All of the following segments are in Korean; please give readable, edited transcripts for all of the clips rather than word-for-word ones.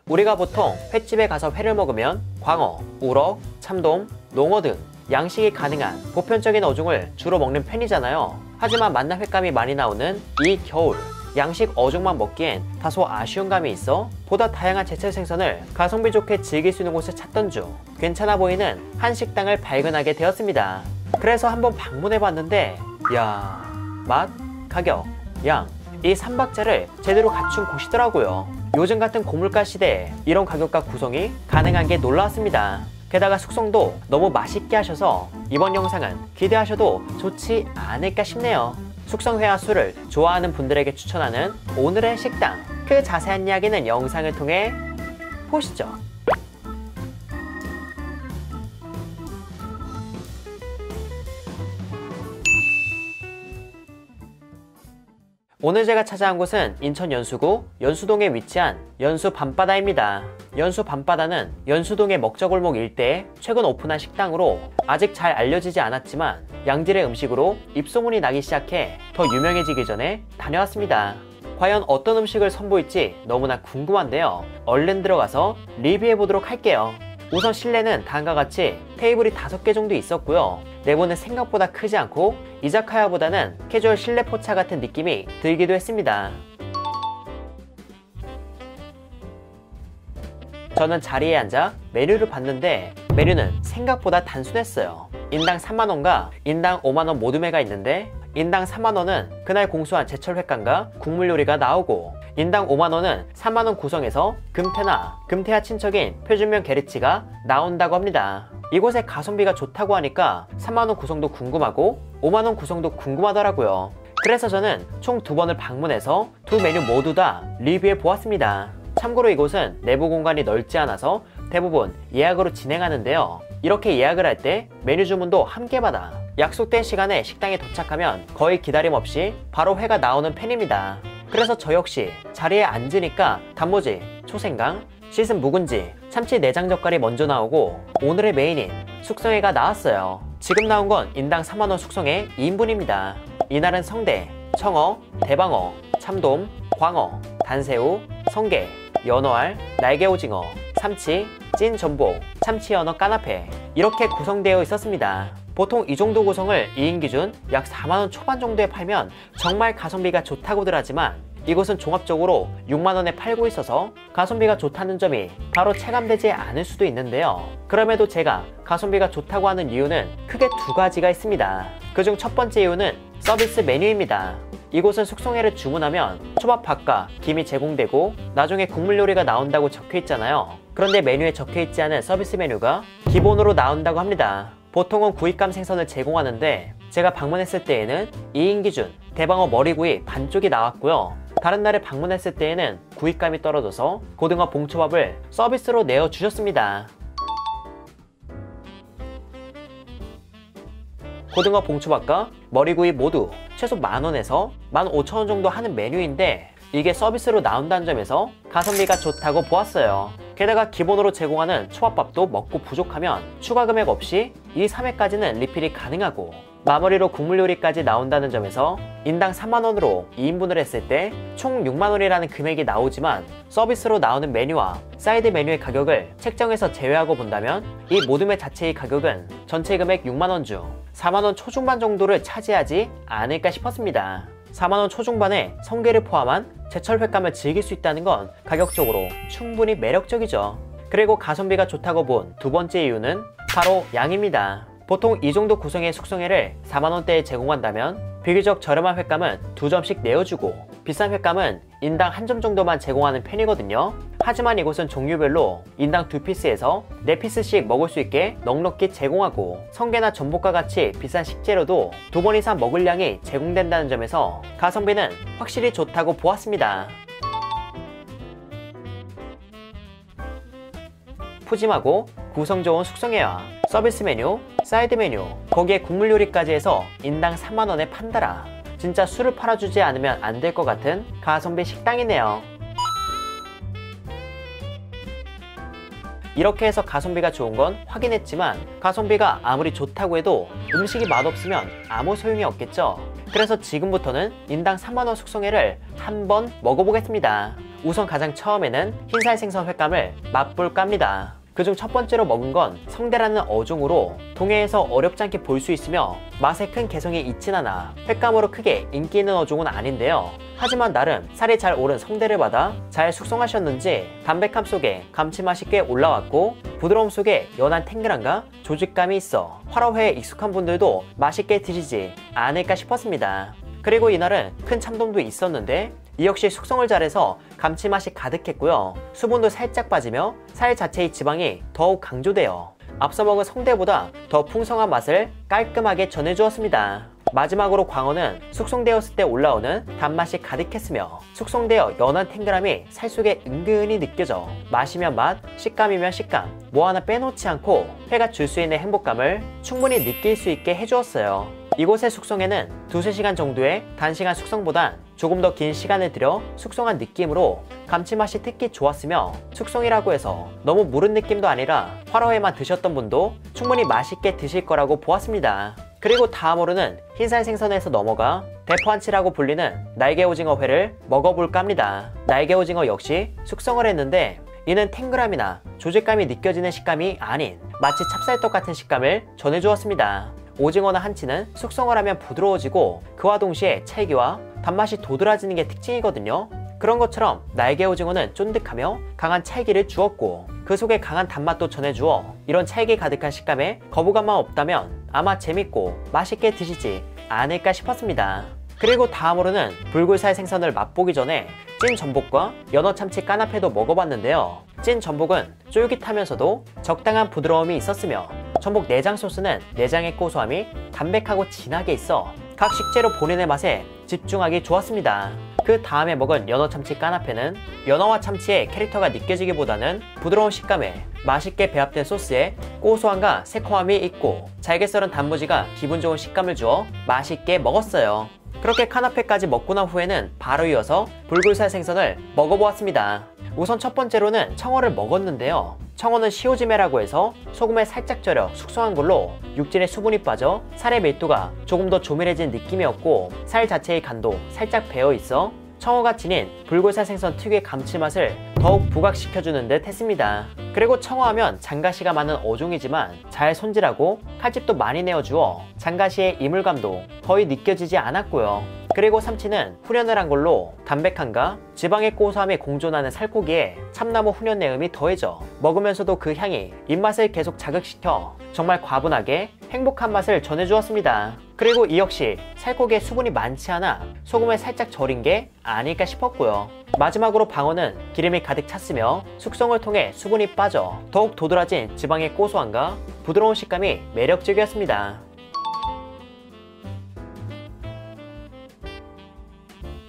우리가 보통 횟집에 가서 회를 먹으면 광어, 우럭, 참돔, 농어 등 양식이 가능한 보편적인 어종을 주로 먹는 편이잖아요. 하지만 만나 횟감이 많이 나오는 이 겨울, 양식 어종만 먹기엔 다소 아쉬운 감이 있어 보다 다양한 제철 생선을 가성비 좋게 즐길 수 있는 곳을 찾던 중 괜찮아 보이는 한 식당을 발견하게 되었습니다. 그래서 한번 방문해봤는데 이야, 맛, 가격, 양, 이 3박자를 제대로 갖춘 곳이더라고요. 요즘 같은 고물가 시대에 이런 가격과 구성이 가능한 게 놀라웠습니다. 게다가 숙성도 너무 맛있게 하셔서 이번 영상은 기대하셔도 좋지 않을까 싶네요. 숙성회와 술을 좋아하는 분들에게 추천하는 오늘의 식당, 그 자세한 이야기는 영상을 통해 보시죠. 오늘 제가 찾아간 곳은 인천 연수구 연수동에 위치한 연수 밤바다입니다. 연수 밤바다는 연수동의 먹자골목 일대에 최근 오픈한 식당으로 아직 잘 알려지지 않았지만 양질의 음식으로 입소문이 나기 시작해 더 유명해지기 전에 다녀왔습니다. 과연 어떤 음식을 선보일지 너무나 궁금한데요. 얼른 들어가서 리뷰해보도록 할게요. 우선 실내는 다음과 같이 테이블이 5개 정도 있었고요. 내부는 생각보다 크지 않고 이자카야보다는 캐주얼 실내 포차 같은 느낌이 들기도 했습니다. 저는 자리에 앉아 메뉴를 봤는데 메뉴는 생각보다 단순했어요. 인당 3만원과 인당 5만원 모둠회가 있는데 인당 3만원은 그날 공수한 제철 횟감과 국물 요리가 나오고 인당 5만원은 3만원 구성에서 금태나 금태와 친척인 표준면 게르치가 나온다고 합니다. 이곳에 가성비가 좋다고 하니까 3만원 구성도 궁금하고 5만원 구성도 궁금하더라고요. 그래서 저는 총 2번을 방문해서 두 메뉴 모두 다 리뷰해 보았습니다. 참고로 이곳은 내부 공간이 넓지 않아서 대부분 예약으로 진행하는데요. 이렇게 예약을 할 때 메뉴 주문도 함께 받아 약속된 시간에 식당에 도착하면 거의 기다림 없이 바로 회가 나오는 편입니다. 그래서 저 역시 자리에 앉으니까 단무지, 초생강, 씻은 묵은지, 참치 내장 젓갈이 먼저 나오고 오늘의 메인인 숙성회가 나왔어요. 지금 나온 건 인당 3만원 숙성회 2인분입니다. 이날은 성대, 청어, 대방어, 참돔, 광어, 단새우, 성게, 연어알, 날개오징어, 참치, 찐 전복, 참치 연어 까나페 이렇게 구성되어 있었습니다. 보통 이 정도 구성을 2인 기준 약 4만원 초반 정도에 팔면 정말 가성비가 좋다고들 하지만 이곳은 종합적으로 6만원에 팔고 있어서 가성비가 좋다는 점이 바로 체감되지 않을 수도 있는데요. 그럼에도 제가 가성비가 좋다고 하는 이유는 크게 2가지가 있습니다. 그중 첫 번째 이유는 서비스 메뉴입니다. 이곳은 숙성회를 주문하면 초밥밥과 김이 제공되고 나중에 국물 요리가 나온다고 적혀 있잖아요. 그런데 메뉴에 적혀 있지 않은 서비스 메뉴가 기본으로 나온다고 합니다. 보통은 구이감 생선을 제공하는데 제가 방문했을 때에는 2인 기준 대방어 머리구이 반쪽이 나왔고요. 다른 날에 방문했을 때에는 구이감이 떨어져서 고등어 봉초밥을 서비스로 내어주셨습니다. 고등어 봉초밥과 머리구이 모두 최소 만원에서 15,000원 정도 하는 메뉴인데 이게 서비스로 나온다는 점에서 가성비가 좋다고 보았어요. 게다가 기본으로 제공하는 초밥밥도 먹고 부족하면 추가 금액 없이 2, 3회까지는 리필이 가능하고 마무리로 국물 요리까지 나온다는 점에서 인당 3만원으로 2인분을 했을 때 총 6만원이라는 금액이 나오지만 서비스로 나오는 메뉴와 사이드 메뉴의 가격을 책정해서 제외하고 본다면 이 모둠회 자체의 가격은 전체 금액 6만원 중 4만원 초중반 정도를 차지하지 않을까 싶었습니다. 4만원 초중반에 성게를 포함한 제철 횟감을 즐길 수 있다는 건 가격적으로 충분히 매력적이죠. 그리고 가성비가 좋다고 본 2번째 이유는 바로 양입니다. 보통 이 정도 구성의 숙성회를 4만원대에 제공한다면 비교적 저렴한 횟감은 2점씩 내어주고 비싼 횟감은 인당 1점 정도만 제공하는 편이거든요. 하지만 이곳은 종류별로 인당 2피스에서 4피스씩 먹을 수 있게 넉넉히 제공하고 성게나 전복과 같이 비싼 식재료도 2번 이상 먹을 양이 제공된다는 점에서 가성비는 확실히 좋다고 보았습니다. 푸짐하고 구성 좋은 숙성회와 서비스 메뉴, 사이드 메뉴, 거기에 국물 요리까지 해서 인당 3만원에 판다라. 진짜 술을 팔아주지 않으면 안 될 것 같은 가성비 식당이네요. 이렇게 해서 가성비가 좋은 건 확인했지만 가성비가 아무리 좋다고 해도 음식이 맛없으면 아무 소용이 없겠죠. 그래서 지금부터는 인당 3만원 숙성회를 한번 먹어보겠습니다. 우선 가장 처음에는 흰살 생선 횟감을 맛볼까 합니다. 그중 첫 번째로 먹은 건 성대라는 어종으로 동해에서 어렵지 않게 볼 수 있으며 맛에 큰 개성이 있진 않아 횟감으로 크게 인기 있는 어종은 아닌데요. 하지만 나름 살이 잘 오른 성대를 받아 잘 숙성하셨는지 담백함 속에 감칠맛이 꽤 올라왔고 부드러움 속에 연한 탱글함과 조직감이 있어 화로회에 익숙한 분들도 맛있게 드시지 않을까 싶었습니다. 그리고 이날은 큰 참돔도 있었는데 이 역시 숙성을 잘해서 감칠맛이 가득했고요. 수분도 살짝 빠지며 살 자체의 지방이 더욱 강조되어 앞서 먹은 성대보다 더 풍성한 맛을 깔끔하게 전해주었습니다. 마지막으로 광어는 숙성되었을 때 올라오는 단맛이 가득했으며 숙성되어 연한 탱글함이 살 속에 은근히 느껴져 맛이면 맛, 식감이면 식감 뭐 하나 빼놓지 않고 회가 줄 수 있는 행복감을 충분히 느낄 수 있게 해주었어요. 이곳의 숙성에는 2~3시간 정도의 단시간 숙성보단 조금 더 긴 시간을 들여 숙성한 느낌으로 감칠맛이 특히 좋았으며 숙성이라고 해서 너무 무른 느낌도 아니라 화로회만 드셨던 분도 충분히 맛있게 드실 거라고 보았습니다. 그리고 다음으로는 흰살 생선에서 넘어가 대포한치라고 불리는 날개오징어회를 먹어볼까 합니다. 날개오징어 역시 숙성을 했는데 이는 탱글함이나 조직감이 느껴지는 식감이 아닌 마치 찹쌀떡 같은 식감을 전해주었습니다. 오징어나 한치는 숙성을 하면 부드러워지고 그와 동시에 찰기와 단맛이 도드라지는 게 특징이거든요. 그런 것처럼 날개오징어는 쫀득하며 강한 찰기를 주었고 그 속에 강한 단맛도 전해주어 이런 찰기 가득한 식감에 거부감만 없다면 아마 재밌고 맛있게 드시지 않을까 싶었습니다. 그리고 다음으로는 불굴살 생선을 맛보기 전에 찐 전복과 연어 참치 까나페도 먹어봤는데요. 찐 전복은 쫄깃하면서도 적당한 부드러움이 있었으며 전복 내장 소스는 내장의 고소함이 담백하고 진하게 있어 각 식재료 본인의 맛에 집중하기 좋았습니다. 그 다음에 먹은 연어 참치 까나페는 연어와 참치의 캐릭터가 느껴지기보다는 부드러운 식감에 맛있게 배합된 소스에 고소함과 새콤함이 있고 잘게 썰은 단무지가 기분 좋은 식감을 주어 맛있게 먹었어요. 그렇게 카나페까지 먹고 난 후에는 바로 이어서 불굴살 생선을 먹어보았습니다. 우선 첫 번째로는 청어를 먹었는데요. 청어는 시오지메라고 해서 소금에 살짝 절여 숙성한 걸로 육질에 수분이 빠져 살의 밀도가 조금 더 조밀해진 느낌이었고 살 자체의 간도 살짝 배어있어 청어가 지닌 불굴살 생선 특유의 감칠맛을 더욱 부각시켜주는 듯 했습니다. 그리고 청어하면 장가시가 많은 어종이지만 잘 손질하고 칼집도 많이 내어주어 장가시의 이물감도 거의 느껴지지 않았고요. 그리고 삼치는 훈연을 한 걸로 담백함과 지방의 고소함이 공존하는 살코기에 참나무 훈연 내음이 더해져 먹으면서도 그 향이 입맛을 계속 자극시켜 정말 과분하게 행복한 맛을 전해주었습니다. 그리고 이 역시 살코기에 수분이 많지 않아 소금에 살짝 절인 게 아닐까 싶었고요. 마지막으로 방어는 기름이 가득 찼으며 숙성을 통해 수분이 빠져 더욱 도드라진 지방의 고소함과 부드러운 식감이 매력적이었습니다.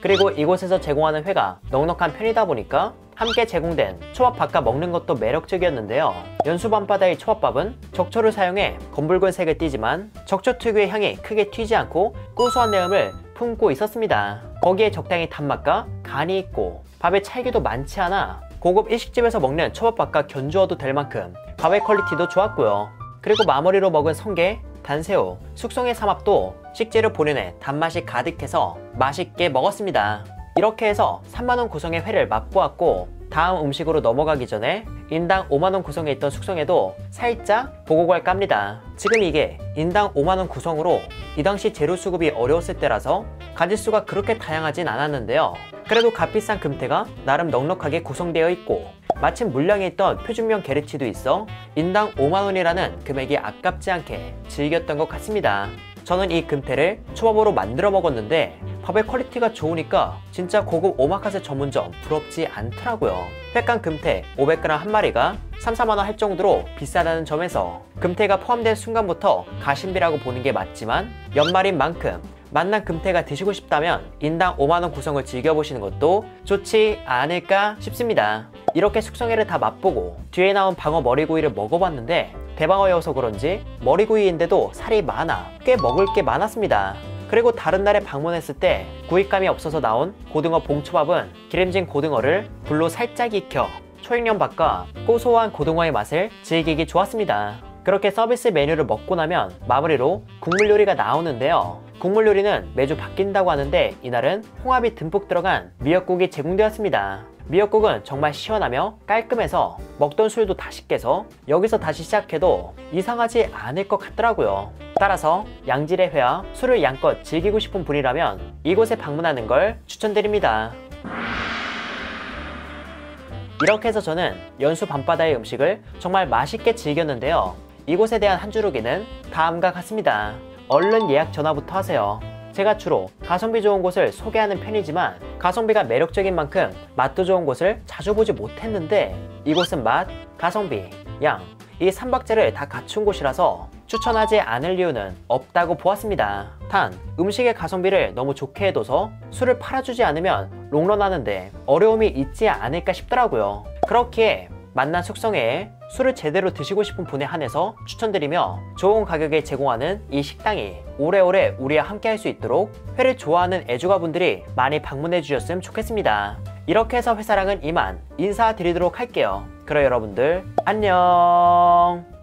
그리고 이곳에서 제공하는 회가 넉넉한 편이다 보니까 함께 제공된 초밥밥과 먹는 것도 매력적이었는데요. 연수 밤바다의 초밥밥은 적초를 사용해 검붉은 색을 띠지만 적초 특유의 향이 크게 튀지 않고 고소한 내음을 품고 있었습니다. 거기에 적당히 단맛과 간이 있고 밥의 찰기도 많지 않아 고급 일식집에서 먹는 초밥밥과 견주어도 될 만큼 밥의 퀄리티도 좋았고요. 그리고 마무리로 먹은 성게, 단새우, 숙성의 삼합도 식재료 본연의 단맛이 가득해서 맛있게 먹었습니다. 이렇게 해서 3만원 구성의 회를 맛보았고 다음 음식으로 넘어가기 전에 인당 5만원 구성에 있던 숙성회도 살짝 보고 갈까 합니다. 지금 이게 인당 5만원 구성으로 이 당시 재료 수급이 어려웠을 때라서 가짓수가 그렇게 다양하진 않았는데요. 그래도 값비싼 금태가 나름 넉넉하게 구성되어 있고 마침 물량에 있던 표준명 게르치도 있어 인당 5만원이라는 금액이 아깝지 않게 즐겼던 것 같습니다. 저는 이 금태를 초밥으로 만들어 먹었는데 밥의 퀄리티가 좋으니까 진짜 고급 오마카세 전문점 부럽지 않더라고요. 횟감 금태 500g 한 마리가 3~4만원 할 정도로 비싸다는 점에서 금태가 포함된 순간부터 가심비라고 보는 게 맞지만 연말인 만큼 맛난 금태가 드시고 싶다면 인당 5만원 구성을 즐겨보시는 것도 좋지 않을까 싶습니다. 이렇게 숙성회를 다 맛보고 뒤에 나온 방어 머리구이를 먹어봤는데 대방어여서 그런지 머리구이인데도 살이 많아 꽤 먹을 게 많았습니다. 그리고 다른 날에 방문했을 때 구입감이 없어서 나온 고등어 봉초밥은 기름진 고등어를 불로 살짝 익혀 초익련밥과 고소한 고등어의 맛을 즐기기 좋았습니다. 그렇게 서비스 메뉴를 먹고 나면 마무리로 국물 요리가 나오는데요. 국물 요리는 매주 바뀐다고 하는데 이날은 홍합이 듬뿍 들어간 미역국이 제공되었습니다. 미역국은 정말 시원하며 깔끔해서 먹던 술도 다시 깨서 여기서 다시 시작해도 이상하지 않을 것 같더라고요. 따라서 양질의 회와 술을 양껏 즐기고 싶은 분이라면 이곳에 방문하는 걸 추천드립니다. 이렇게 해서 저는 연수 밤바다의 음식을 정말 맛있게 즐겼는데요. 이곳에 대한 한 줄후기는 다음과 같습니다. 얼른 예약 전화부터 하세요. 제가 주로 가성비 좋은 곳을 소개하는 편이지만 가성비가 매력적인 만큼 맛도 좋은 곳을 자주 보지 못했는데 이곳은 맛, 가성비, 양, 이 3박자를 다 갖춘 곳이라서 추천하지 않을 이유는 없다고 보았습니다. 단 음식의 가성비를 너무 좋게 해둬서 술을 팔아주지 않으면 롱런하는데 어려움이 있지 않을까 싶더라고요. 그렇기에 만난 숙성회에 술을 제대로 드시고 싶은 분에 한해서 추천드리며 좋은 가격에 제공하는 이 식당이 오래오래 우리와 함께 할 수 있도록 회를 좋아하는 애주가분들이 많이 방문해 주셨으면 좋겠습니다. 이렇게 해서 회사랑은 이만 인사드리도록 할게요. 그럼 여러분들 안녕.